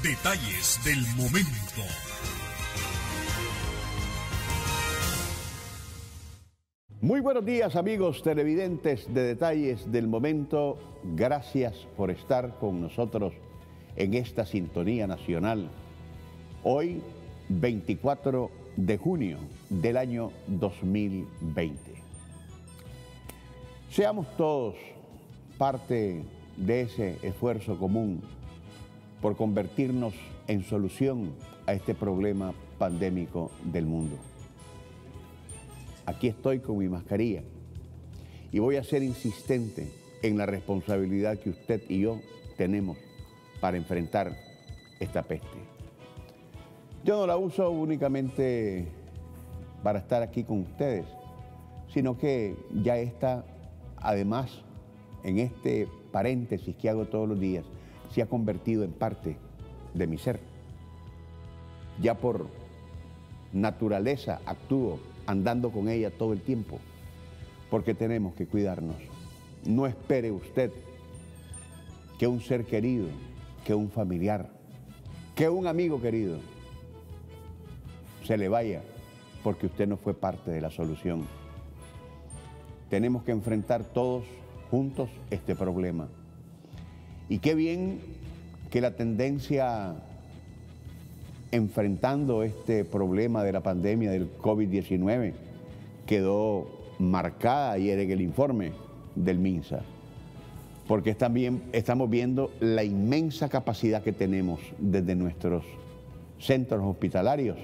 Detalles del momento. Muy buenos días, amigos televidentes de Detalles del Momento. Gracias por estar con nosotros en esta sintonía nacional. Hoy, 24 de junio del año 2020. Seamos todos parte de ese esfuerzo común por convertirnos en solución a este problema pandémico del mundo. Aquí estoy con mi mascarilla y voy a ser insistente en la responsabilidad que usted y yo tenemos para enfrentar esta peste. Yo no la uso únicamente para estar aquí con ustedes, sino que ya está, además, en este paréntesis que hago todos los días, se ha convertido en parte de mi ser. Ya por naturaleza actúo andando con ella todo el tiempo, porque tenemos que cuidarnos. No espere usted que un ser querido, que un familiar, que un amigo querido se le vaya porque usted no fue parte de la solución. Tenemos que enfrentar todos juntos este problema. Y qué bien que la tendencia enfrentando este problema de la pandemia del COVID-19 quedó marcada ayer en el informe del MINSA, porque también estamos viendo la inmensa capacidad que tenemos desde nuestros centros hospitalarios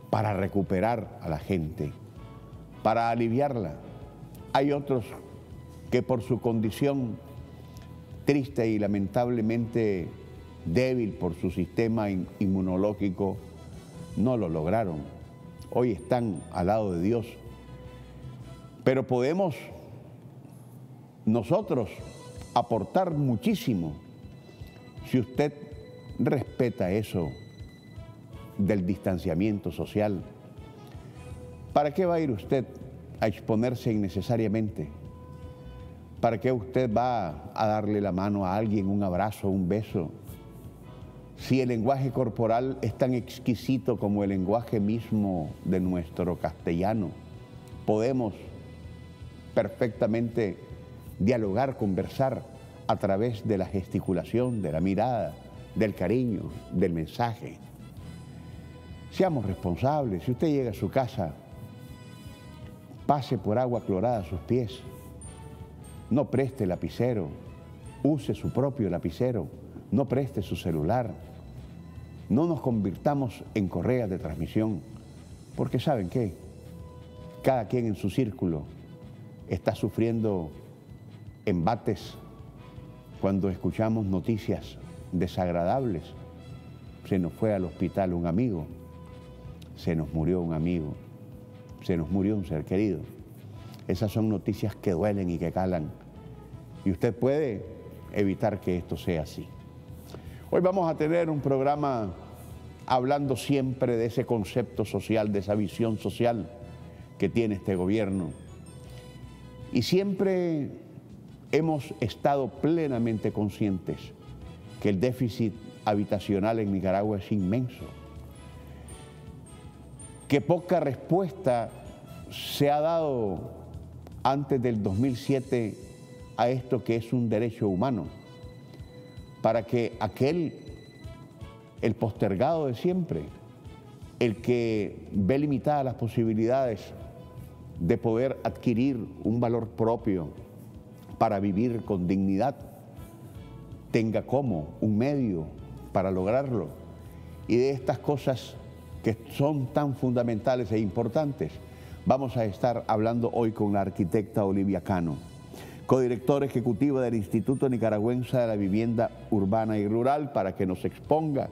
para recuperar a la gente, para aliviarla. Hay otros que por su condición triste y lamentablemente débil por su sistema inmunológico, no lo lograron. Hoy están al lado de Dios. Pero podemos nosotros aportar muchísimo si usted respeta eso del distanciamiento social. ¿Para qué va a ir usted a exponerse innecesariamente? ¿Para qué usted va a darle la mano a alguien, un abrazo, un beso? Si el lenguaje corporal es tan exquisito como el lenguaje mismo de nuestro castellano, podemos perfectamente dialogar, conversar a través de la gesticulación, de la mirada, del cariño, del mensaje. Seamos responsables. Si usted llega a su casa, pase por agua clorada a sus pies. No preste lapicero, use su propio lapicero, no preste su celular. No nos convirtamos en correas de transmisión, porque ¿saben qué? Cada quien en su círculo está sufriendo embates cuando escuchamos noticias desagradables. Se nos fue al hospital un amigo, se nos murió un amigo, se nos murió un ser querido. Esas son noticias que duelen y que calan. Y usted puede evitar que esto sea así. Hoy vamos a tener un programa hablando siempre de ese concepto social, de esa visión social que tiene este gobierno. Y siempre hemos estado plenamente conscientes que el déficit habitacional en Nicaragua es inmenso, que poca respuesta se ha dado antes del 2007 a esto que es un derecho humano, para que el postergado de siempre, el que ve limitadas las posibilidades de poder adquirir un valor propio para vivir con dignidad, tenga como un medio para lograrlo. Y de estas cosas que son tan fundamentales e importantes, vamos a estar hablando hoy con la arquitecta Olivia Cano, codirectora ejecutiva del Instituto Nicaragüense de la Vivienda Urbana y Rural, para que nos exponga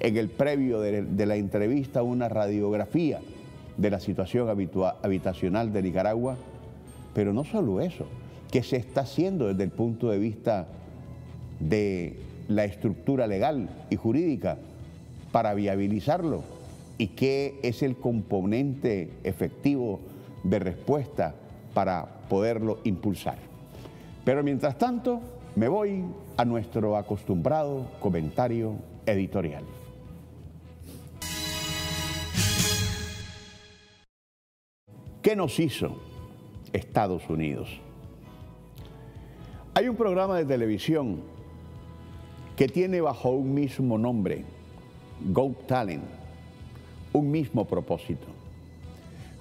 en el previo de la entrevista una radiografía de la situación habitacional de Nicaragua. Pero no solo eso, ¿qué se está haciendo desde el punto de vista de la estructura legal y jurídica para viabilizarlo? ¿Y qué es el componente efectivo de respuesta para poderlo impulsar? Pero mientras tanto, me voy a nuestro acostumbrado comentario editorial. ¿Qué nos hizo Estados Unidos? Hay un programa de televisión que tiene bajo un mismo nombre, Got Talent, un mismo propósito,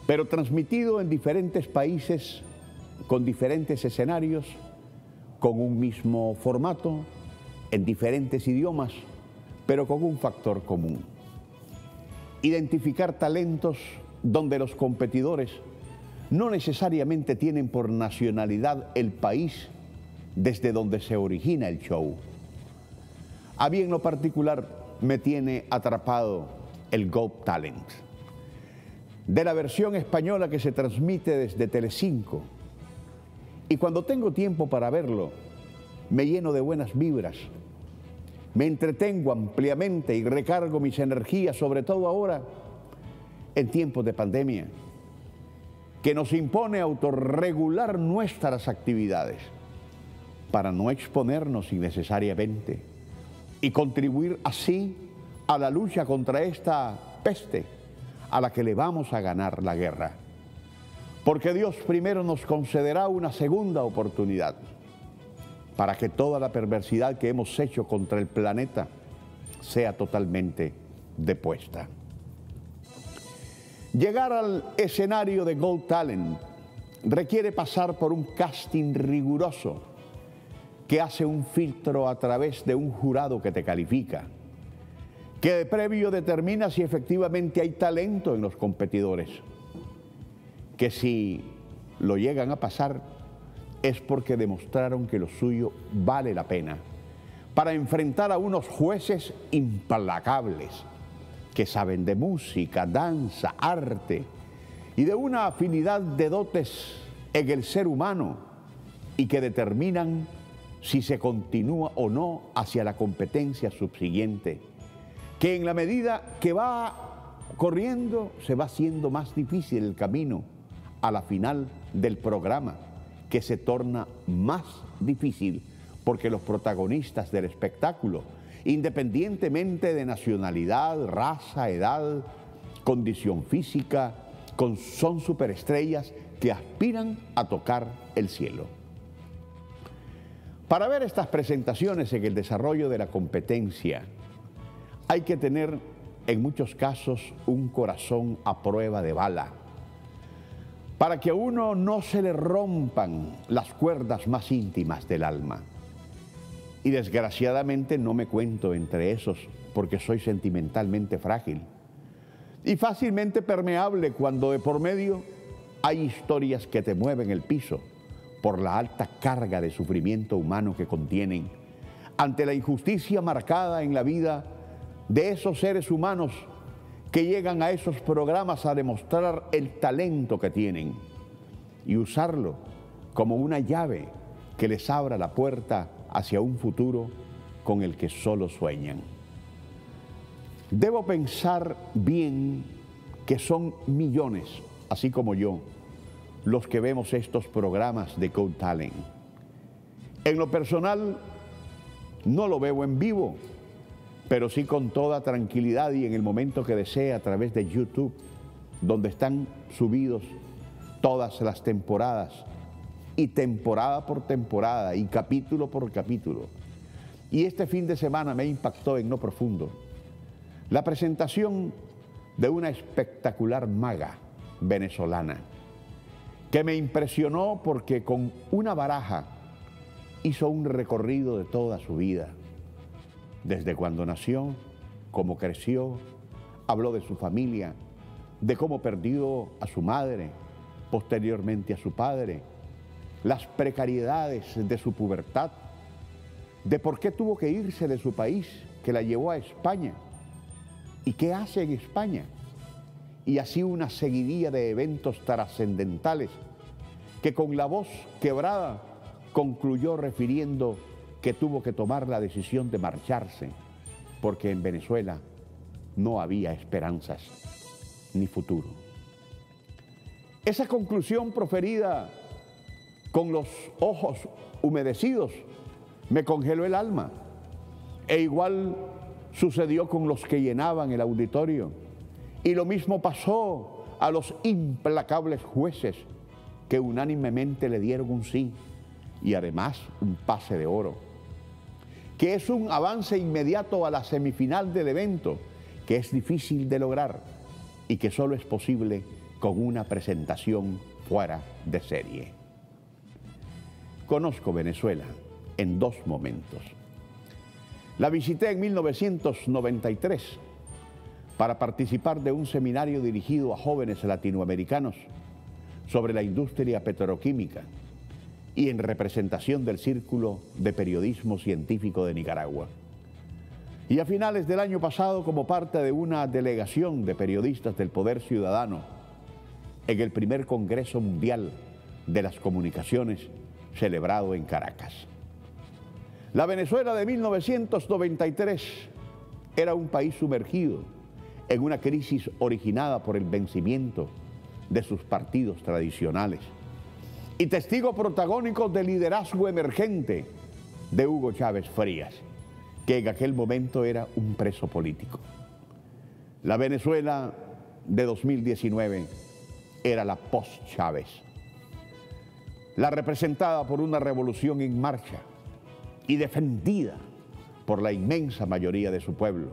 pero transmitido en diferentes países, con diferentes escenarios, con un mismo formato, en diferentes idiomas, pero con un factor común: identificar talentos donde los competidores no necesariamente tienen por nacionalidad el país desde donde se origina el show. A mí en lo particular me tiene atrapado el Got Talent, de la versión española que se transmite desde Telecinco. Y cuando tengo tiempo para verlo, me lleno de buenas vibras, me entretengo ampliamente y recargo mis energías, sobre todo ahora, en tiempos de pandemia, que nos impone autorregular nuestras actividades para no exponernos innecesariamente y contribuir así a la lucha contra esta peste a la que le vamos a ganar la guerra. Porque Dios primero nos concederá una segunda oportunidad para que toda la perversidad que hemos hecho contra el planeta sea totalmente depuesta. Llegar al escenario de Got Talent requiere pasar por un casting riguroso que hace un filtro a través de un jurado que te califica, que de previo determina si efectivamente hay talento en los competidores, que si lo llegan a pasar es porque demostraron que lo suyo vale la pena, para enfrentar a unos jueces implacables que saben de música, danza, arte y de una afinidad de dotes en el ser humano y que determinan si se continúa o no hacia la competencia subsiguiente, que en la medida que va corriendo se va haciendo más difícil el camino a la final del programa, que se torna más difícil porque los protagonistas del espectáculo, independientemente de nacionalidad, raza, edad, condición física, son superestrellas que aspiran a tocar el cielo. Para ver estas presentaciones en el desarrollo de la competencia, hay que tener en muchos casos un corazón a prueba de bala, para que a uno no se le rompan las cuerdas más íntimas del alma. Y desgraciadamente no me cuento entre esos porque soy sentimentalmente frágil y fácilmente permeable cuando de por medio hay historias que te mueven el piso por la alta carga de sufrimiento humano que contienen, ante la injusticia marcada en la vida de esos seres humanos que llegan a esos programas a demostrar el talento que tienen y usarlo como una llave que les abra la puerta hacia un futuro con el que solo sueñan. Debo pensar bien que son millones, así como yo, los que vemos estos programas de Got Talent. En lo personal, no lo veo en vivo, pero sí con toda tranquilidad y en el momento que desee a través de YouTube, donde están subidos todas las temporadas, y temporada por temporada, y capítulo por capítulo. Y este fin de semana me impactó en lo profundo la presentación de una espectacular maga venezolana, que me impresionó porque con una baraja hizo un recorrido de toda su vida, desde cuando nació, cómo creció, habló de su familia, de cómo perdió a su madre, posteriormente a su padre, las precariedades de su pubertad, de por qué tuvo que irse de su país, que la llevó a España, y qué hace en España, y así una seguidilla de eventos trascendentales que con la voz quebrada concluyó refiriendo que tuvo que tomar la decisión de marcharse porque en Venezuela no había esperanzas ni futuro. Esa conclusión proferida con los ojos humedecidos me congeló el alma, e igual sucedió con los que llenaban el auditorio. Y lo mismo pasó a los implacables jueces que unánimemente le dieron un sí y además un pase de oro, que es un avance inmediato a la semifinal del evento, que es difícil de lograr y que solo es posible con una presentación fuera de serie. Conozco Venezuela en dos momentos. La visité en 1993 para participar de un seminario dirigido a jóvenes latinoamericanos sobre la industria petroquímica y en representación del Círculo de Periodismo Científico de Nicaragua. Y a finales del año pasado, como parte de una delegación de periodistas del Poder Ciudadano en el primer Congreso Mundial de las Comunicaciones celebrado en Caracas. La Venezuela de 1993 era un país sumergido en una crisis originada por el vencimiento de sus partidos tradicionales y testigo protagónico del liderazgo emergente de Hugo Chávez Frías, que en aquel momento era un preso político. La Venezuela de 2019 era la post-Chávez, la representada por una revolución en marcha y defendida por la inmensa mayoría de su pueblo,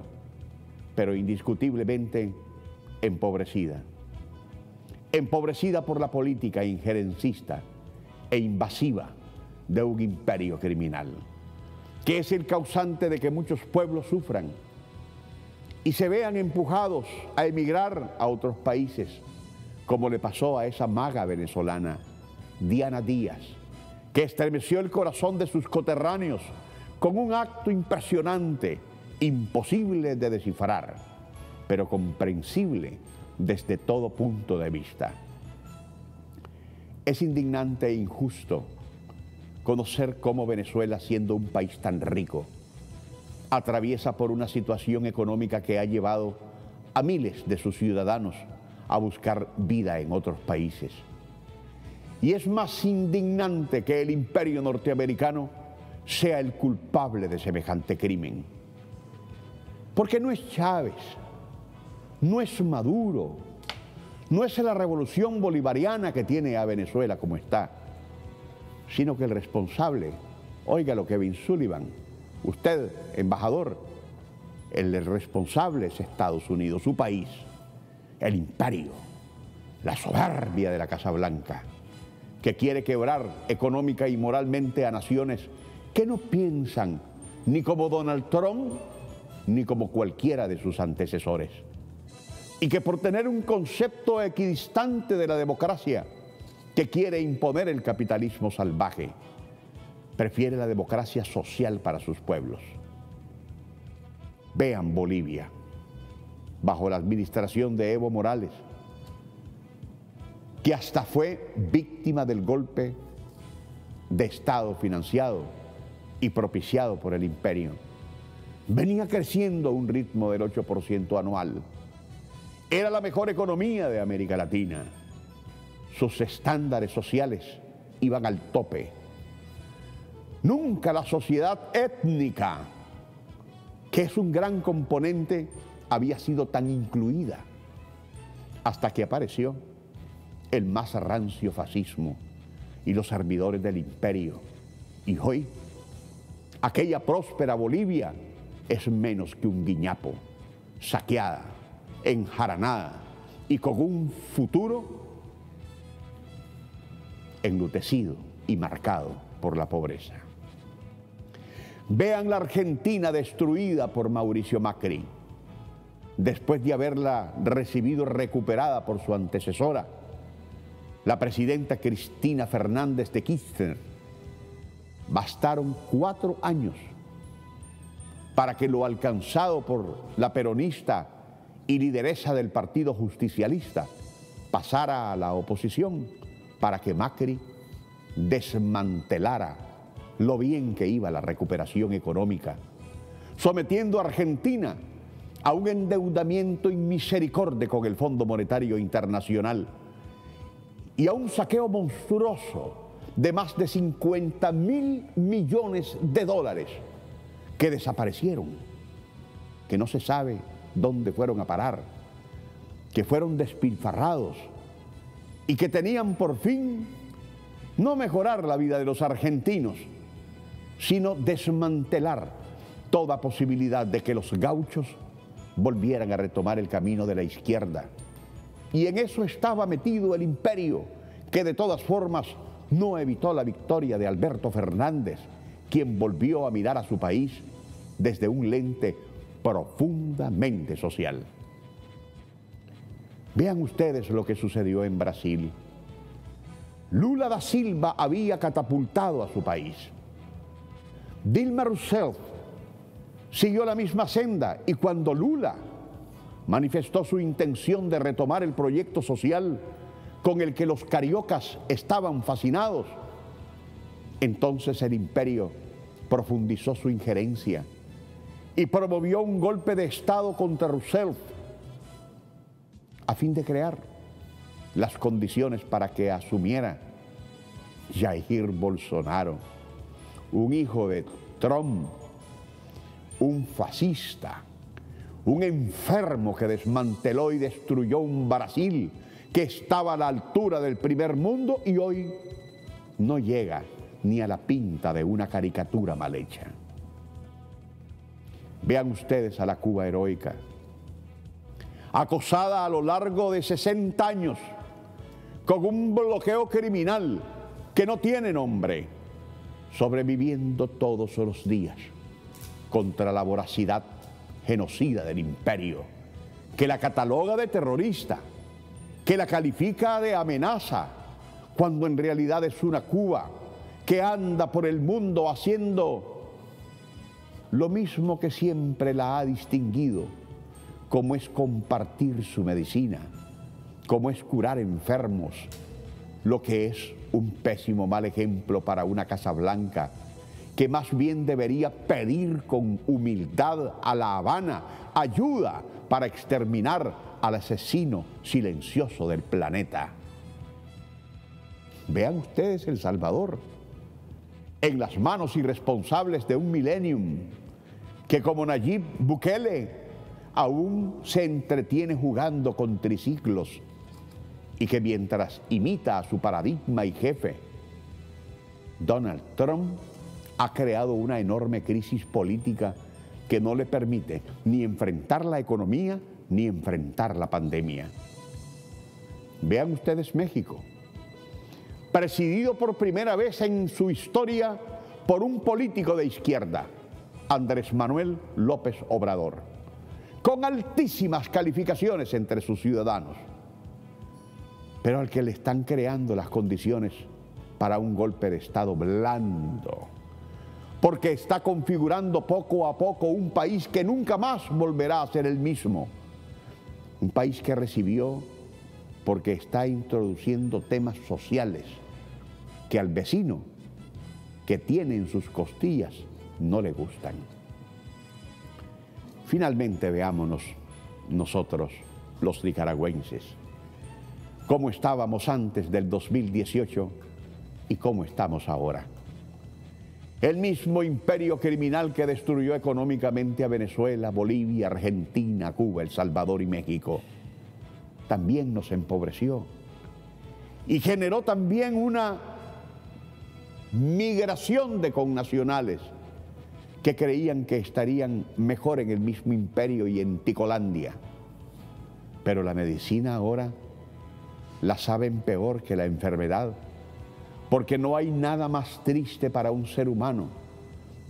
pero indiscutiblemente empobrecida. Empobrecida por la política injerencista e invasiva de un imperio criminal, que es el causante de que muchos pueblos sufran y se vean empujados a emigrar a otros países, como le pasó a esa maga venezolana, Diana Díaz, que estremeció el corazón de sus coterráneos con un acto impresionante, imposible de descifrar, pero comprensible desde todo punto de vista. Es indignante e injusto conocer cómo Venezuela, siendo un país tan rico, atraviesa por una situación económica que ha llevado a miles de sus ciudadanos a buscar vida en otros países. Y es más indignante que el imperio norteamericano sea el culpable de semejante crimen. Porque no es Chávez, no es Maduro, no es la revolución bolivariana que tiene a Venezuela como está, sino que el responsable, óigalo, Kevin Sullivan, usted, embajador, el responsable es Estados Unidos, su país, el imperio, la soberbia de la Casa Blanca, que quiere quebrar económica y moralmente a naciones que no piensan ni como Donald Trump ni como cualquiera de sus antecesores, y que por tener un concepto equidistante de la democracia que quiere imponer el capitalismo salvaje, prefiere la democracia social para sus pueblos. Vean Bolivia, bajo la administración de Evo Morales, que hasta fue víctima del golpe de Estado financiado y propiciado por el imperio. Venía creciendo a un ritmo del 8% anual. Era la mejor economía de América Latina. Sus estándares sociales iban al tope. Nunca la sociedad étnica, que es un gran componente, había sido tan incluida, hasta que apareció el más rancio fascismo y los servidores del imperio. Y hoy, aquella próspera Bolivia es menos que un guiñapo, saqueada, enjaranada y con un futuro enlutecido y marcado por la pobreza. Vean la Argentina destruida por Mauricio Macri, después de haberla recibido recuperada por su antecesora, la presidenta Cristina Fernández de Kirchner. Bastaron 4 años para que lo alcanzado por la peronista y lideresa del Partido Justicialista pasara a la oposición, para que Macri desmantelara lo bien que iba la recuperación económica, sometiendo a Argentina a un endeudamiento inmisericordia con el Fondo Monetario Internacional y a un saqueo monstruoso de más de 50.000 millones de dólares que desaparecieron. que no se sabe dónde fueron a parar, que fueron despilfarrados y que tenían por fin no mejorar la vida de los argentinos, sino desmantelar toda posibilidad de que los gauchos volvieran a retomar el camino de la izquierda. Y en eso estaba metido el imperio, que de todas formas no evitó la victoria de Alberto Fernández, quien volvió a mirar a su país desde un lente profundamente social. Vean ustedes lo que sucedió en Brasil. Lula da Silva había catapultado a su país. Dilma Rousseff siguió la misma senda, y cuando Lula manifestó su intención de retomar el proyecto social con el que los cariocas estaban fascinados, entonces el imperio profundizó su injerencia y promovió un golpe de Estado contra Rousseff a fin de crear las condiciones para que asumiera Jair Bolsonaro, un hijo de Trump, un fascista, un enfermo que desmanteló y destruyó un Brasil que estaba a la altura del primer mundo y hoy no llega ni a la pinta de una caricatura mal hecha. Vean ustedes a la Cuba heroica, acosada a lo largo de 60 años, con un bloqueo criminal que no tiene nombre, sobreviviendo todos los días contra la voracidad genocida del imperio, que la cataloga de terrorista, que la califica de amenaza, cuando en realidad es una Cuba que anda por el mundo haciendo lo mismo que siempre la ha distinguido, como es compartir su medicina, como es curar enfermos, lo que es un pésimo mal ejemplo para una Casa Blanca, que más bien debería pedir con humildad a La Habana ayuda para exterminar al asesino silencioso del planeta. Vean ustedes El Salvador, en las manos irresponsables de un millennium, que como Nayib Bukele aún se entretiene jugando con triciclos y que mientras imita a su paradigma y jefe, Donald Trump, ha creado una enorme crisis política que no le permite ni enfrentar la economía ni enfrentar la pandemia. Vean ustedes México, presidido por primera vez en su historia por un político de izquierda, Andrés Manuel López Obrador, con altísimas calificaciones entre sus ciudadanos, pero al que le están creando las condiciones para un golpe de Estado blando, porque está configurando poco a poco un país que nunca más volverá a ser el mismo. Un país que recibió porque está introduciendo temas sociales que al vecino que tiene en sus costillas no le gustan. Finalmente veámonos nosotros, los nicaragüenses, cómo estábamos antes del 2018 y cómo estamos ahora. El mismo imperio criminal que destruyó económicamente a Venezuela, Bolivia, Argentina, Cuba, El Salvador y México, también nos empobreció y generó también una migración de connacionales que creían que estarían mejor en el mismo imperio y en Ticolandia. Pero la medicina ahora la saben peor que la enfermedad, porque no hay nada más triste para un ser humano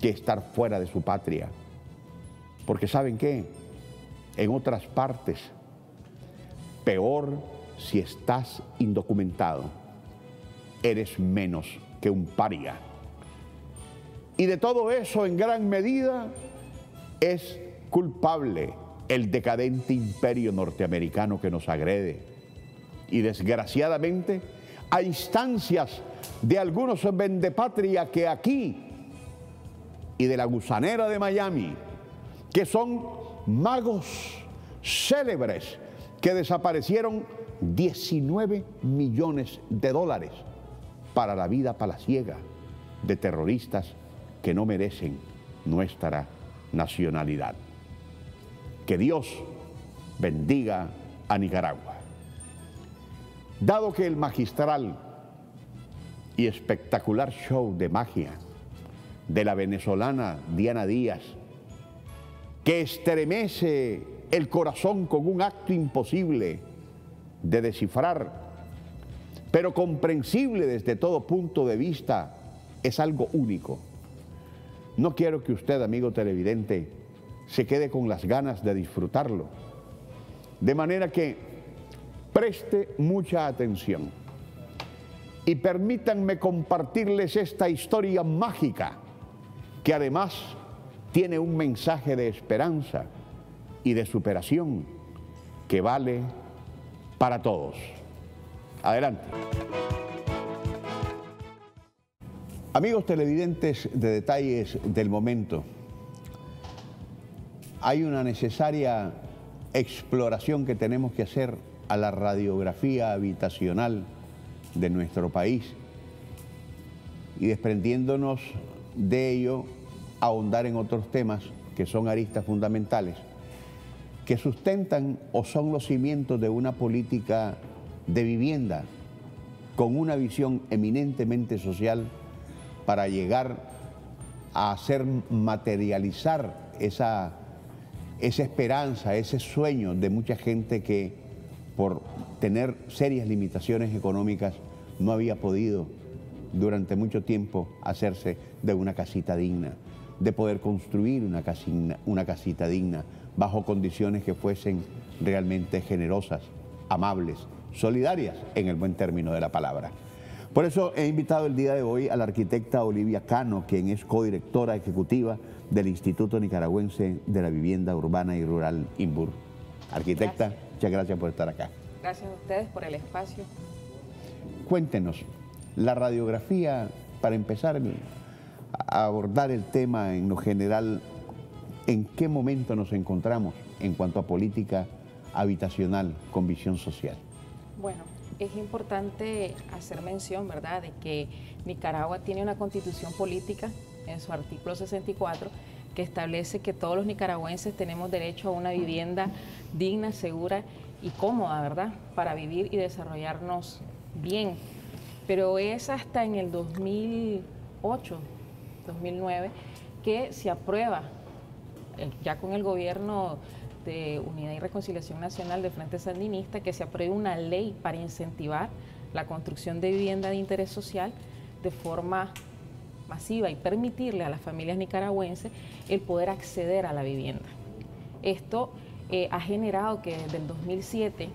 que estar fuera de su patria. Porque ¿saben qué? En otras partes, peor si estás indocumentado, eres menos que un paria. Y de todo eso, en gran medida, es culpable el decadente imperio norteamericano que nos agrede. Y desgraciadamente, a instancias de algunos vendepatria que aquí y de la gusanera de Miami, que son magos célebres que desaparecieron 19 millones de dólares para la vida palaciega de terroristas que no merecen nuestra nacionalidad. Que Dios bendiga a Nicaragua. Dado que el magistral y espectacular show de magia de la venezolana Diana Díaz, que estremece el corazón con un acto imposible de descifrar, pero comprensible desde todo punto de vista, es algo único. No quiero que usted, amigo televidente, se quede con las ganas de disfrutarlo. De manera que preste mucha atención y permítanme compartirles esta historia mágica que además tiene un mensaje de esperanza y de superación que vale para todos. Adelante. Amigos televidentes de Detalles del Momento, hay una necesaria exploración que tenemos que hacer a la radiografía habitacional de nuestro país y, desprendiéndonos de ello, ahondar en otros temas que son aristas fundamentales que sustentan o son los cimientos de una política de vivienda con una visión eminentemente social para llegar a hacer materializar esa esperanza, ese sueño de mucha gente que por tener serias limitaciones económicas no había podido durante mucho tiempo hacerse de una casita digna, de poder construir una casita digna bajo condiciones que fuesen realmente generosas, amables, solidarias en el buen término de la palabra. Por eso he invitado el día de hoy a la arquitecta Olivia Cano, quien es codirectora ejecutiva del Instituto Nicaragüense de la Vivienda Urbana y Rural, INVUR. Arquitecta, gracias. Muchas gracias por estar acá. Gracias a ustedes por el espacio. Cuéntenos, la radiografía, para empezar a abordar el tema en lo general, ¿en qué momento nos encontramos en cuanto a política habitacional con visión social? Bueno, es importante hacer mención, ¿verdad?, de que Nicaragua tiene una constitución política en su artículo 64 que establece que todos los nicaragüenses tenemos derecho a una vivienda digna, segura y cómoda, ¿verdad?, para vivir y desarrollarnos bien. Pero es hasta en el 2008, 2009, que se aprueba, ya con el gobierno de Unidad y Reconciliación Nacional del Frente Sandinista, que se apruebe una ley para incentivar la construcción de vivienda de interés social de forma masiva y permitirle a las familias nicaragüenses el poder acceder a la vivienda. Esto ha generado que desde el 2007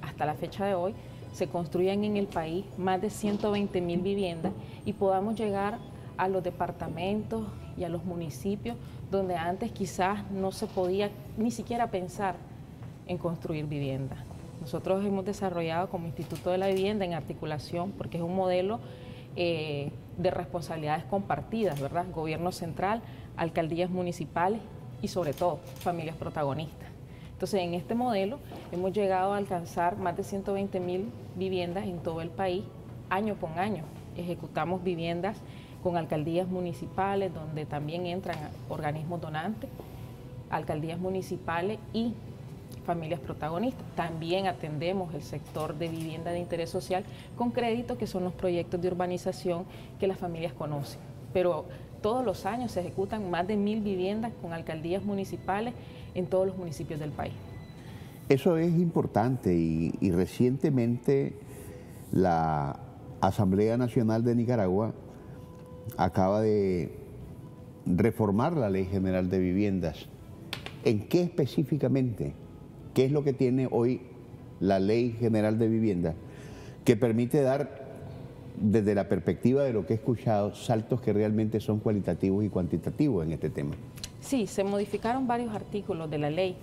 hasta la fecha de hoy se construyan en el país más de 120.000 viviendas y podamos llegar a los departamentos y a los municipios donde antes quizás no se podía ni siquiera pensar en construir vivienda. Nosotros hemos desarrollado como Instituto de la Vivienda en articulación, porque es un modelo de responsabilidades compartidas, ¿verdad? Gobierno central, alcaldías municipales y sobre todo familias protagonistas. Entonces, en este modelo hemos llegado a alcanzar más de 120.000 viviendas en todo el país, año con año. Ejecutamos viviendas con alcaldías municipales, donde también entran organismos donantes, alcaldías municipales y familias protagonistas. También atendemos el sector de vivienda de interés social con crédito, que son los proyectos de urbanización que las familias conocen. Pero todos los años se ejecutan más de 1.000 viviendas con alcaldías municipales en todos los municipios del país. Eso es importante y recientemente la Asamblea Nacional de Nicaragua acaba de reformar la Ley General de Viviendas. ¿En qué específicamente? ¿Qué es lo que tiene hoy la Ley General de Vivienda que permite dar, desde la perspectiva de lo que he escuchado, saltos que realmente son cualitativos y cuantitativos en este tema? Sí, se modificaron varios artículos de la ley.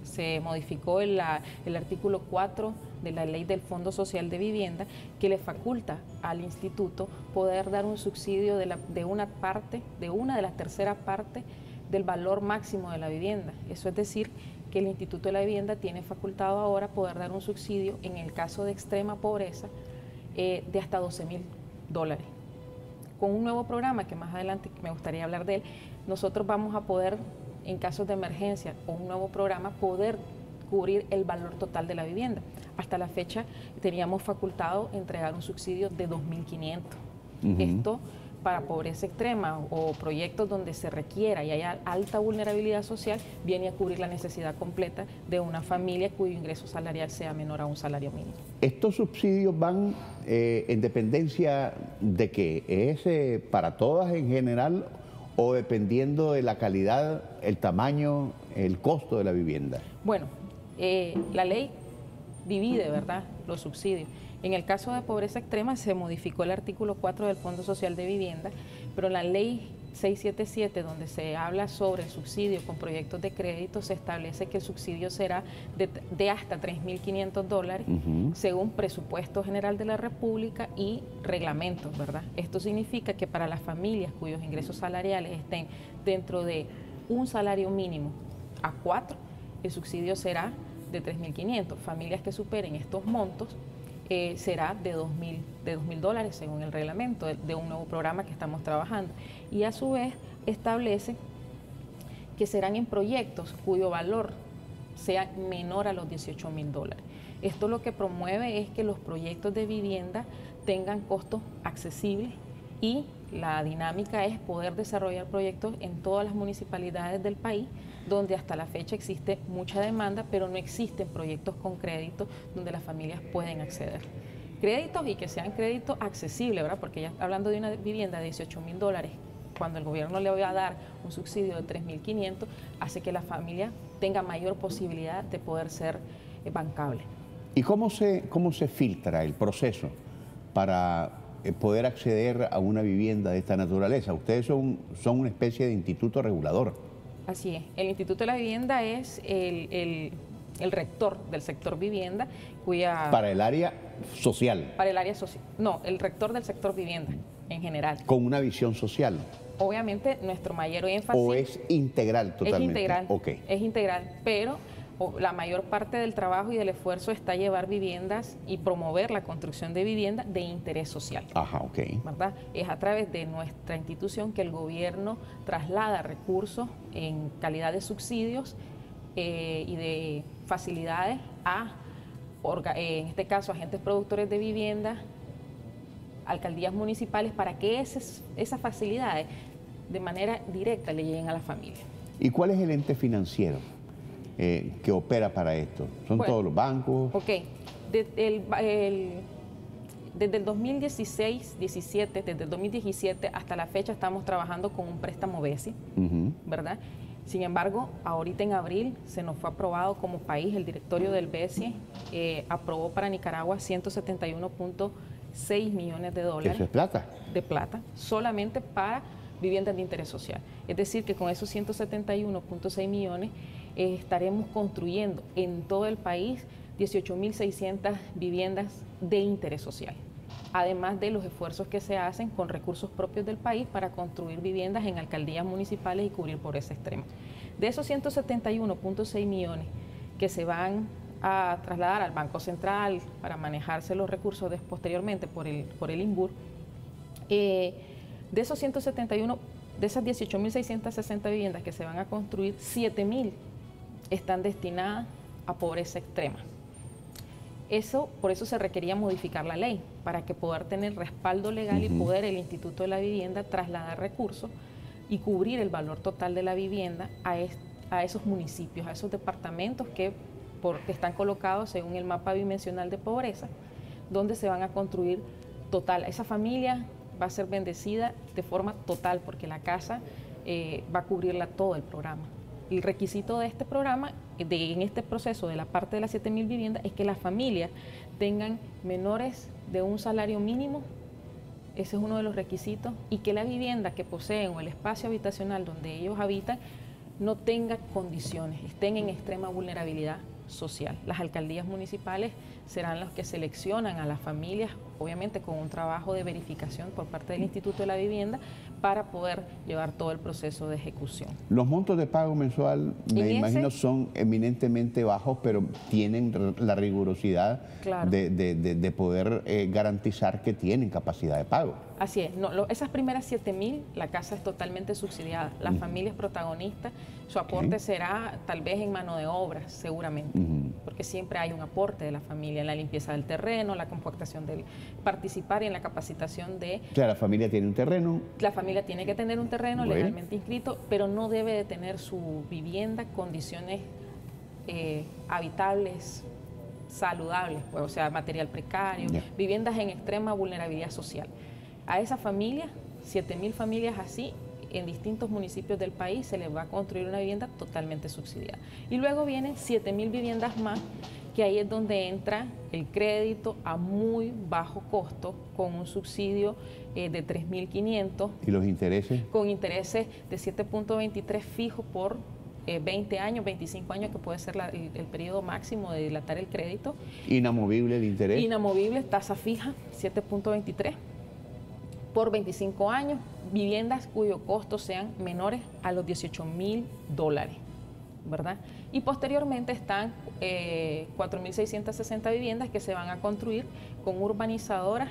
Se modificó el artículo 4 de la Ley del Fondo Social de Vivienda, que le faculta al instituto poder dar un subsidio de una de las terceras partes del valor máximo de la vivienda. Eso es decir, que el Instituto de la Vivienda tiene facultado ahora poder dar un subsidio en el caso de extrema pobreza de hasta $12.000. Con un nuevo programa que más adelante me gustaría hablar de él, nosotros vamos a poder en casos de emergencia o un nuevo programa, poder cubrir el valor total de la vivienda. Hasta la fecha teníamos facultado entregar un subsidio de 2.500. Esto para pobreza extrema o proyectos donde se requiera y haya alta vulnerabilidad social, viene a cubrir la necesidad completa de una familia cuyo ingreso salarial sea menor a un salario mínimo. ¿Estos subsidios van en dependencia de qué? ¿Es para todas en general o dependiendo de la calidad, el tamaño, el costo de la vivienda? Bueno, la ley divide, ¿verdad?, los subsidios. En el caso de pobreza extrema se modificó el artículo 4 del Fondo Social de Vivienda, pero la ley 677, donde se habla sobre el subsidio con proyectos de crédito, se establece que el subsidio será de hasta $3.500 según presupuesto general de la República y reglamentos, ¿verdad? Esto significa que para las familias cuyos ingresos salariales estén dentro de un salario mínimo a 4, el subsidio será de $3.500. Familias que superen estos montos será de $2.000 según el reglamento de un nuevo programa que estamos trabajando. Y a su vez establece que serán en proyectos cuyo valor sea menor a los $18.000. Esto lo que promueve es que los proyectos de vivienda tengan costos accesibles y la dinámica es poder desarrollar proyectos en todas las municipalidades del país, donde hasta la fecha existe mucha demanda, pero no existen proyectos con crédito donde las familias pueden acceder. Créditos y que sean créditos accesibles, ¿verdad? Porque ya hablando de una vivienda de $18.000, cuando el gobierno le va a dar un subsidio de $3.500, hace que la familia tenga mayor posibilidad de poder ser bancable. ¿Y cómo se filtra el proceso para poder acceder a una vivienda de esta naturaleza? Ustedes son una especie de instituto regulador. Así es. El Instituto de la Vivienda es el rector del sector vivienda, cuya... Para el área social. Para el área social. No, el rector del sector vivienda en general. Con una visión social. Obviamente nuestro mayor énfasis... ¿O es integral totalmente? Es integral. Okay. Es integral, pero la mayor parte del trabajo y del esfuerzo está llevar viviendas y promover la construcción de vivienda de interés social. Ajá, ok. ¿Verdad? Es a través de nuestra institución que el gobierno traslada recursos en calidad de subsidios y de facilidades a, en este caso, agentes productores de vivienda, alcaldías municipales, para que esas facilidades de manera directa le lleguen a la familia. ¿Y cuál es el ente financiero que opera para esto? ¿Son todos los bancos? Ok. Desde el 2016, 17, desde el 2017 hasta la fecha estamos trabajando con un préstamo BESI, ¿verdad? Sin embargo, ahorita en abril se nos fue aprobado como país, el directorio del BESI aprobó para Nicaragua $171.6 millones. ¿Eso es plata? De plata, solamente para viviendas de interés social. Es decir, que con esos 171.6 millones estaremos construyendo en todo el país 18.600 viviendas de interés social, además de los esfuerzos que se hacen con recursos propios del país para construir viviendas en alcaldías municipales y cubrir pobreza extrema. De esos 171.6 millones que se van a trasladar al Banco Central para manejarse los recursos posteriormente por el INBUR, de esos 171, de esas 18.660 viviendas que se van a construir, 7.000 están destinadas a pobreza extrema. Por eso se requería modificar la ley, para que poder tener respaldo legal y poder el Instituto de la Vivienda trasladar recursos y cubrir el valor total de la vivienda a esos municipios, a esos departamentos que están colocados según el mapa bidimensional de pobreza, donde se van a construir total. Esa familia va a ser bendecida de forma total, porque la casa va a cubrirla todo el programa. El requisito de este programa, en este proceso de la parte de las 7.000 viviendas, es que las familias tengan menores de un salario mínimo, ese es uno de los requisitos, y que la vivienda que poseen o el espacio habitacional donde ellos habitan no tenga condiciones, estén en extrema vulnerabilidad social. Las alcaldías municipales serán los que seleccionan a las familias, obviamente con un trabajo de verificación por parte del Instituto de la Vivienda, para poder llevar todo el proceso de ejecución. Los montos de pago mensual, me imagino, son eminentemente bajos, pero tienen la rigurosidad claro, de poder garantizar que tienen capacidad de pago. Así es. Esas primeras 7.000, la casa es totalmente subsidiada. Las familias protagonistas, su aporte será tal vez en mano de obra, seguramente, porque siempre hay un aporte de la familia en la limpieza del terreno, la compactación del participar y en la capacitación de... O sea, la familia tiene un terreno. La familia tiene que tener un terreno legalmente inscrito, pero no debe de tener su vivienda condiciones habitables, saludables, pues, o sea, material precario, viviendas en extrema vulnerabilidad social. A esa familia, 7.000 familias así, en distintos municipios del país se les va a construir una vivienda totalmente subsidiada. Y luego vienen 7.000 viviendas más, que ahí es donde entra el crédito a muy bajo costo, con un subsidio de 3.500. ¿Y los intereses? Con intereses de 7.23 fijos por 20 años, 25 años, que puede ser el periodo máximo de dilatar el crédito. ¿Inamovible el interés? Inamovible, tasa fija, 7.23 por 25 años, viviendas cuyo costo sean menores a los $18.000, ¿verdad? Y posteriormente están 4.660 viviendas que se van a construir con urbanizadoras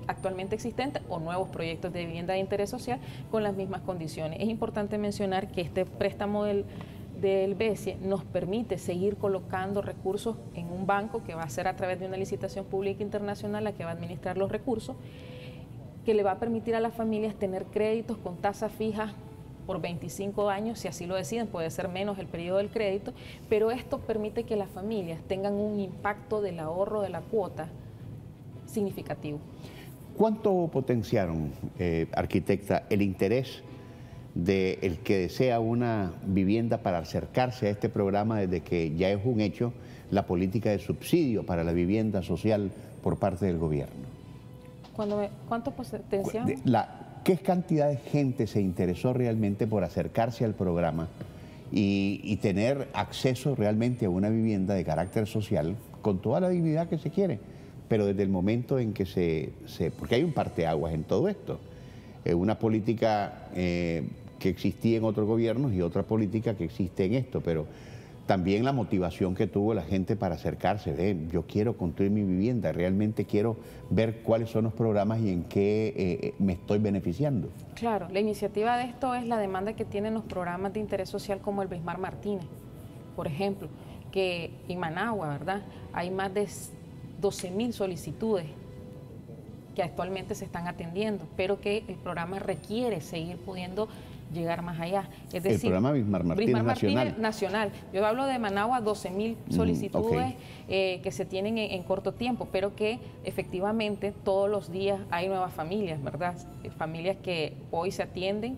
actualmente existentes o nuevos proyectos de vivienda de interés social con las mismas condiciones. Es importante mencionar que este préstamo del BESIE nos permite seguir colocando recursos en un banco que va a ser a través de una licitación pública internacional la que va a administrar los recursos, que le va a permitir a las familias tener créditos con tasa fija por 25 años, si así lo deciden, puede ser menos el periodo del crédito, pero esto permite que las familias tengan un impacto del ahorro de la cuota significativo. ¿Cuánto potenciaron, arquitecta, el interés del que desea una vivienda para acercarse a este programa desde que ya es un hecho la política de subsidio para la vivienda social por parte del gobierno? ¿Cuánto potenciamos? ¿Qué cantidad de gente se interesó realmente por acercarse al programa y tener acceso realmente a una vivienda de carácter social con toda la dignidad que se quiere? Pero desde el momento en que porque hay un parteaguas en todo esto, una política que existía en otros gobiernos y otra política que existe en esto, pero también la motivación que tuvo la gente para acercarse, yo quiero construir mi vivienda, realmente quiero ver cuáles son los programas y en qué me estoy beneficiando. Claro, la iniciativa de esto es la demanda que tienen los programas de interés social como el Bismarck Martínez, por ejemplo, que en Managua, ¿verdad?, hay más de 12.000 solicitudes que actualmente se están atendiendo, pero que el programa requiere seguir pudiendo llegar más allá. Es decir, el programa Bismarck Martínez nacional. Yo hablo de Managua, 12.000 solicitudes que se tienen en corto tiempo, pero que efectivamente todos los días hay nuevas familias, ¿verdad? Familias que hoy se atienden,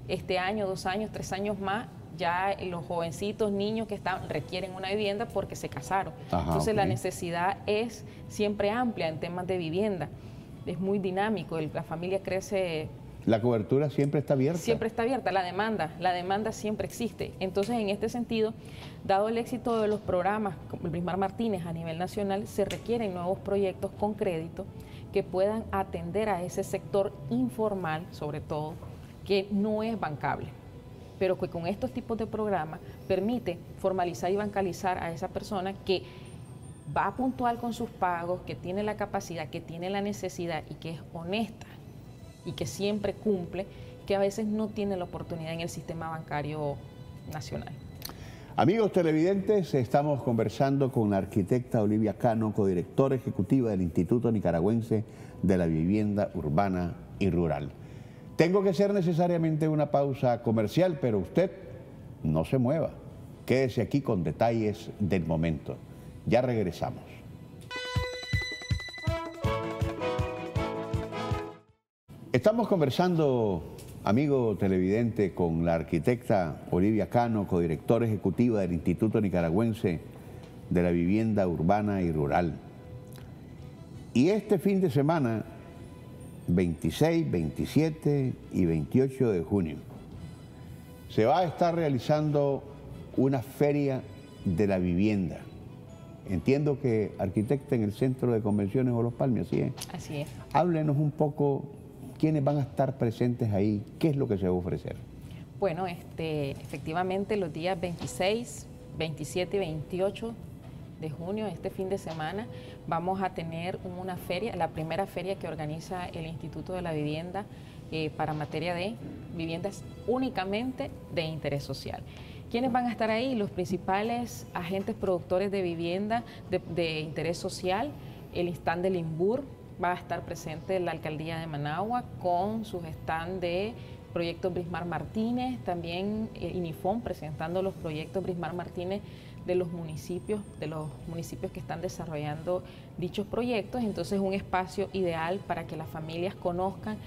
este año, 2 años, 3 años más, ya los jovencitos, niños que requieren una vivienda porque se casaron. Entonces la necesidad es siempre amplia en temas de vivienda. Es muy dinámico, la familia crece. La cobertura siempre está abierta. Siempre está abierta, la demanda siempre existe. Entonces, en este sentido, dado el éxito de los programas como el Bismarck Martínez a nivel nacional, se requieren nuevos proyectos con crédito que puedan atender a ese sector informal, sobre todo, que no es bancable, pero que con estos tipos de programas permite formalizar y bancalizar a esa persona que va puntual con sus pagos, que tiene la capacidad, que tiene la necesidad y que es honesta y que siempre cumple, que a veces no tiene la oportunidad en el sistema bancario nacional. Amigos televidentes, estamos conversando con la arquitecta Olivia Cano, codirectora ejecutiva del Instituto Nicaragüense de la Vivienda Urbana y Rural. Tengo que hacer necesariamente una pausa comercial, pero usted no se mueva. Quédese aquí con detalles del momento. Ya regresamos. Estamos conversando, amigo televidente, con la arquitecta Olivia Cano, codirectora ejecutiva del Instituto Nicaragüense de la Vivienda Urbana y Rural. Y este fin de semana, 26, 27 y 28 de junio, se va a estar realizando una feria de la vivienda. Entiendo que arquitecta en el Centro de Convenciones Olof Palme, ¿así es? Así es. Háblenos un poco quiénes van a estar presentes ahí, qué es lo que se va a ofrecer. Bueno, efectivamente los días 26, 27 y 28 de junio, este fin de semana, vamos a tener una feria, la primera feria que organiza el Instituto de la Vivienda para materia de viviendas únicamente de interés social. ¿Quiénes van a estar ahí? Los principales agentes productores de vivienda de interés social, el stand del INBUR, va a estar presente la Alcaldía de Managua con sus stand de proyectos Brismar Martínez, también INIFON presentando los proyectos Brismar Martínez de los municipios que están desarrollando dichos proyectos. Entonces, un espacio ideal para que las familias conozcan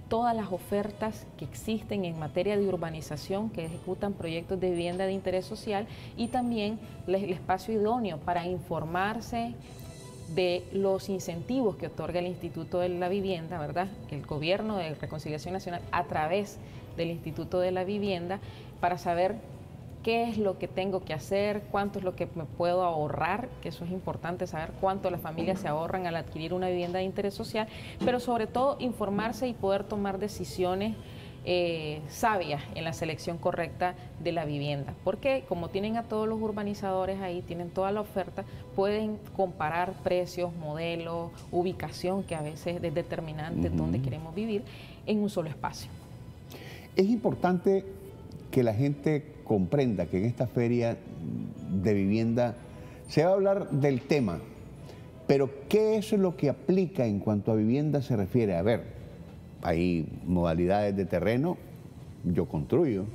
todas las ofertas que existen en materia de urbanización que ejecutan proyectos de vivienda de interés social y también el espacio idóneo para informarse de los incentivos que otorga el Instituto de la Vivienda, ¿verdad? El Gobierno de Reconciliación Nacional a través del Instituto de la Vivienda para saber qué es lo que tengo que hacer, cuánto es lo que me puedo ahorrar, que eso es importante saber cuánto las familias se ahorran al adquirir una vivienda de interés social, pero sobre todo informarse y poder tomar decisiones sabias en la selección correcta de la vivienda, porque como tienen a todos los urbanizadores ahí, tienen toda la oferta, pueden comparar precios, modelos, ubicación, que a veces es determinante donde queremos vivir, en un solo espacio. Es importante que la gente comprenda que en esta feria de vivienda se va a hablar del tema, pero ¿qué es lo que aplica en cuanto a vivienda se refiere? A ver, hay modalidades de terreno, yo construyo,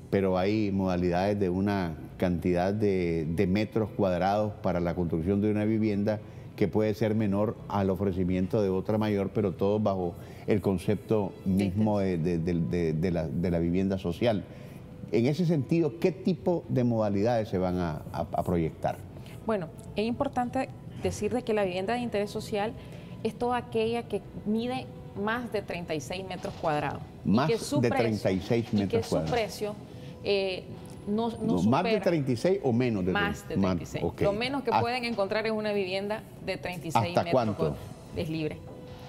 pero hay modalidades de una cantidad de metros cuadrados para la construcción de una vivienda que puede ser menor al ofrecimiento de otra mayor, pero todo bajo el concepto mismo de la vivienda social. En ese sentido, ¿qué tipo de modalidades se van a proyectar? Bueno, es importante decir de que la vivienda de interés social es toda aquella que mide más de 36 metros cuadrados. Más de 36 metros cuadrados. Su precio no supera... ¿Más de 36 o menos de 36? Más de 36. Okay. Lo menos que pueden encontrar es una vivienda de 36 ¿Hasta metros cuánto? cuadrados. Es libre.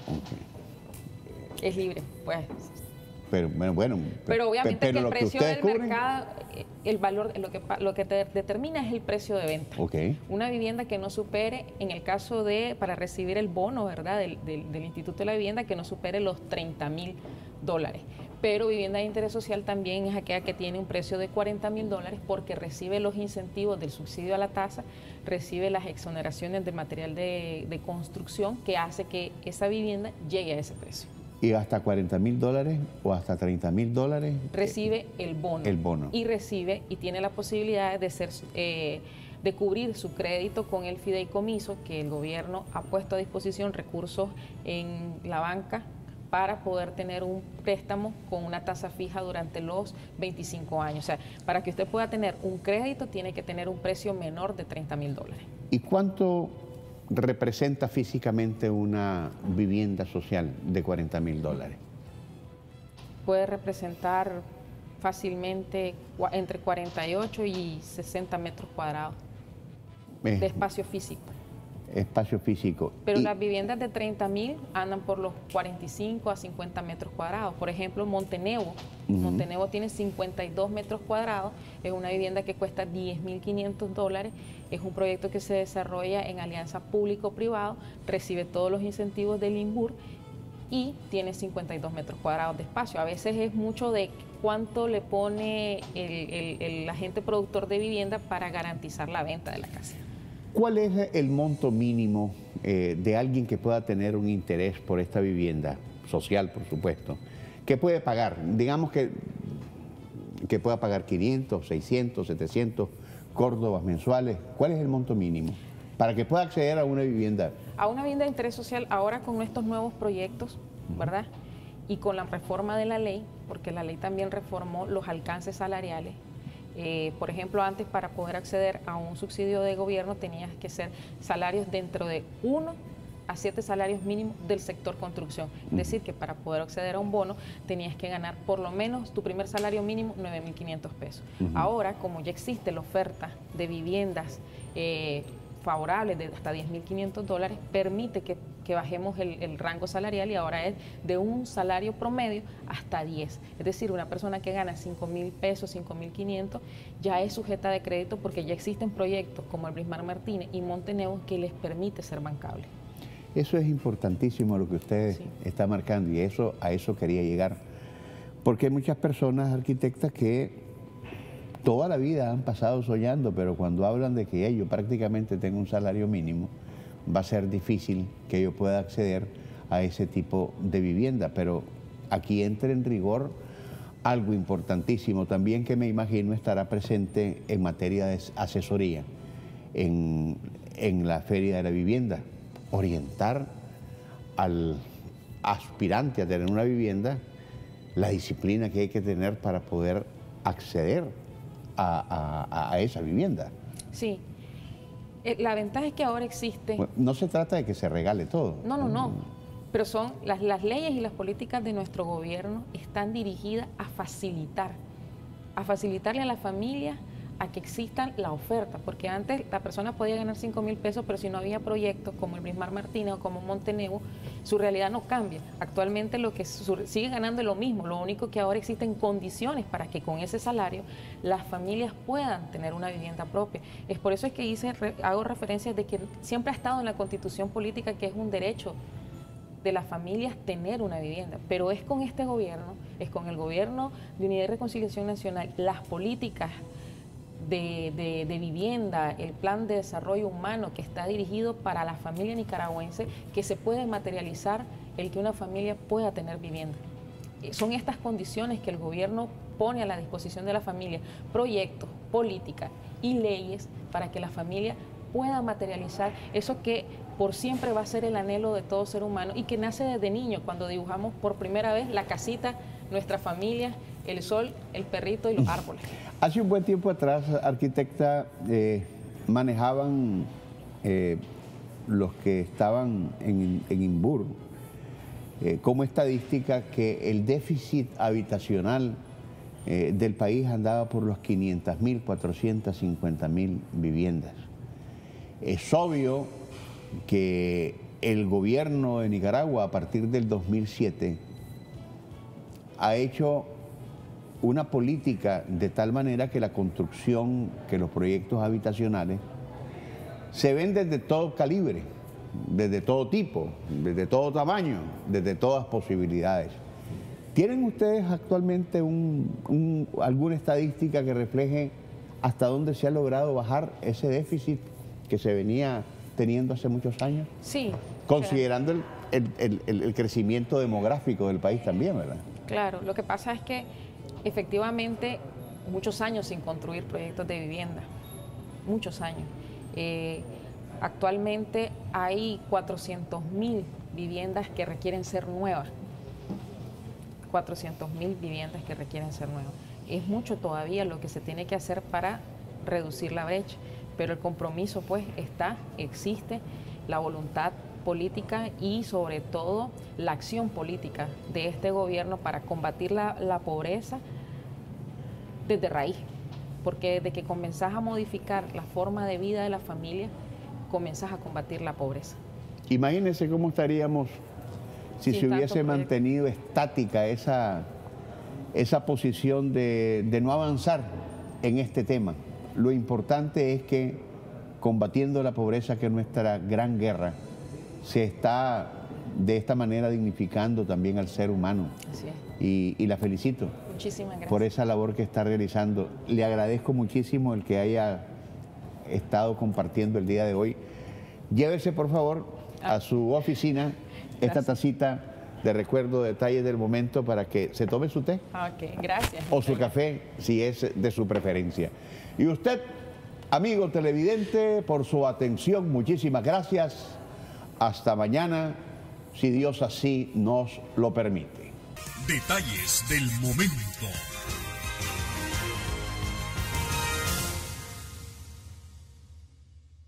Okay. Es libre, pues. Pero bueno, pero obviamente que el precio del cubren... mercado, el valor, lo que te determina es el precio de venta. Okay. Una vivienda que no supere, en el caso de, para recibir el bono, ¿verdad?, del Instituto de la Vivienda, que no supere los $30,000. Pero vivienda de interés social también es aquella que tiene un precio de $40,000 porque recibe los incentivos del subsidio a la tasa, recibe las exoneraciones del material de construcción que hace que esa vivienda llegue a ese precio. ¿Y hasta $40,000 o hasta $30,000? Recibe el bono. El bono. Y recibe y tiene la posibilidad de cubrir su crédito con el fideicomiso, que el gobierno ha puesto a disposición recursos en la banca para poder tener un préstamo con una tasa fija durante los 25 años. O sea, para que usted pueda tener un crédito, tiene que tener un precio menor de $30,000. ¿Y cuánto representa físicamente una vivienda social de $40,000? Puede representar fácilmente entre 48 y 60 metros cuadrados de espacio físico. Espacio físico. Pero las viviendas de 30,000 andan por los 45 a 50 metros cuadrados. Por ejemplo, Montenevo. Montenevo tiene 52 metros cuadrados. Es una vivienda que cuesta $10,500. Es un proyecto que se desarrolla en alianza público-privado. Recibe todos los incentivos del INBUR y tiene 52 metros cuadrados de espacio. A veces es mucho de cuánto le pone el agente productor de vivienda para garantizar la venta de la casa. ¿Cuál es el monto mínimo de alguien que pueda tener un interés por esta vivienda social, por supuesto? ¿Qué puede pagar? Digamos que pueda pagar 500, 600, 700 córdobas mensuales. ¿Cuál es el monto mínimo para que pueda acceder a una vivienda? A una vivienda de interés social ahora con estos nuevos proyectos, ¿verdad? Y con la reforma de la ley, porque la ley también reformó los alcances salariales. Por ejemplo, antes para poder acceder a un subsidio de gobierno tenías que ser salarios dentro de 1 a 7 salarios mínimos del sector construcción. Es decir, que para poder acceder a un bono tenías que ganar por lo menos tu primer salario mínimo 9.500 pesos. Ahora, como ya existe la oferta de viviendas favorables de hasta $10.500, permite que bajemos el rango salarial y ahora es de un salario promedio hasta 10. Es decir, una persona que gana 5.000 pesos, 5.500, ya es sujeta de crédito porque ya existen proyectos como el Blismar Martínez y Montenevo que les permite ser bancable. Eso es importantísimo lo que usted está marcando y a eso quería llegar. Porque hay muchas personas, arquitectas, que toda la vida han pasado soñando, pero cuando hablan de que yo prácticamente tengo un salario mínimo, va a ser difícil que yo pueda acceder a ese tipo de vivienda. Pero aquí entra en rigor algo importantísimo también que me imagino estará presente en materia de asesoría en la Feria de la Vivienda. Orientar al aspirante a tener una vivienda, la disciplina que hay que tener para poder acceder a esa vivienda. Sí. La ventaja es que ahora existe... Bueno, no se trata de que se regale todo. No. Pero son las leyes y las políticas de nuestro gobierno están dirigidas a facilitarle a la familia a que exista la oferta, porque antes la persona podía ganar 5.000 pesos, pero si no había proyectos como el Blismar Martínez o como Montenevo, su realidad no cambia. Actualmente lo que sigue ganando es lo mismo, lo único que ahora existen condiciones para que con ese salario las familias puedan tener una vivienda propia. Es por eso es que hago referencia de que siempre ha estado en la Constitución política que es un derecho de las familias tener una vivienda, pero es con este gobierno, es con el gobierno de Unidad y Reconciliación Nacional, las políticas de vivienda, el plan de desarrollo humano que está dirigido para la familia nicaragüense, que se puede materializar el que una familia pueda tener vivienda. Son estas condiciones que el gobierno pone a la disposición de la familia, proyectos, políticas y leyes para que la familia pueda materializar eso que por siempre va a ser el anhelo de todo ser humano y que nace desde niño, cuando dibujamos por primera vez la casita, nuestra familia, el sol, el perrito y los árboles. Hace un buen tiempo atrás, arquitecta, manejaban los que estaban en INBUR como estadística que el déficit habitacional del país andaba por los 500.000, 450.000 viviendas. Es obvio que el gobierno de Nicaragua, a partir del 2007, ha hecho una política de tal manera que la construcción, que los proyectos habitacionales se ven desde todo calibre, desde todo tipo, desde todo tamaño, desde todas posibilidades. ¿Tienen ustedes actualmente alguna estadística que refleje hasta dónde se ha logrado bajar ese déficit que se venía teniendo hace muchos años? Sí. Considerando el crecimiento demográfico del país también, ¿verdad? Claro, lo que pasa es que efectivamente muchos años sin construir proyectos de vivienda, muchos años. Actualmente hay 400.000 viviendas que requieren ser nuevas. 400.000 viviendas que requieren ser nuevas. Es mucho todavía lo que se tiene que hacer para reducir la brecha, pero el compromiso pues existe, la voluntad política y sobre todo la acción política de este gobierno para combatir la pobreza desde raíz, porque desde que comenzás a modificar la forma de vida de la familia, comenzás a combatir la pobreza. Imagínense cómo estaríamos si se hubiese mantenido estática esa posición de no avanzar en este tema. Lo importante es que combatiendo la pobreza, que es nuestra gran guerra, se está de esta manera dignificando también al ser humano. Así es. Y la felicito. Muchísimas gracias. Por esa labor que está realizando. Le agradezco muchísimo el que haya estado compartiendo el día de hoy. Llévese, por favor, a su oficina esta tacita de recuerdo, detalles del momento para que se tome su té. Ok, gracias. O su café, si es de su preferencia. Y usted, amigo televidente, por su atención, muchísimas gracias. Hasta mañana, si Dios así nos lo permite. Detalles del momento.